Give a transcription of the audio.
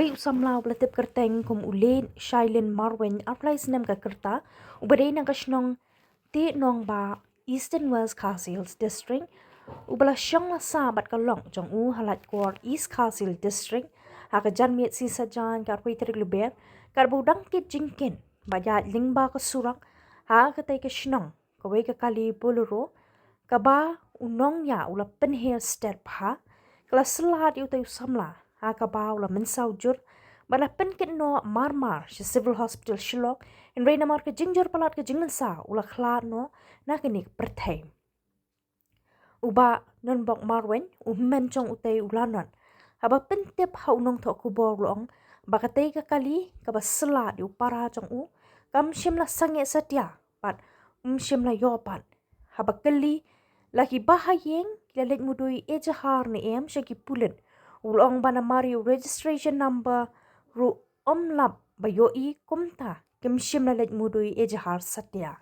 Wei Samla belatip kerteng kum ulen Shailen Marwen apply sinem ka kerta ubadai nang kasnong ti nong ba Eastern Wales Castles District ubala syang la sabat kalong jong Laitkor East Castle District haka jan miet si sajan kar hui terik luber kar budang kit jingkin baja lingba ka surak ha ka tai kasnong ka wei ka kali boloro ka ba unong ya ula penher step ha kala syllad yu tai Samla haka ba ula mensau jur bana penkit no marmar si civil hospital shilok in reina mar ka jingjur palat ka jinglan sa ula Khlad no na kini perthai uba non bok marwen men chong utai ulanan haba pentep ha unong tho kubor long bakatai ka kali ka ba syllad yu para chong u kam shimla sange satya pat shimla yopan haba kali lagi bahayeng lalet mudui ejahar ni em shaki pulen ulong bana mari registration number ru omlap bayo i kumta kim shimla let mudui ejahar satya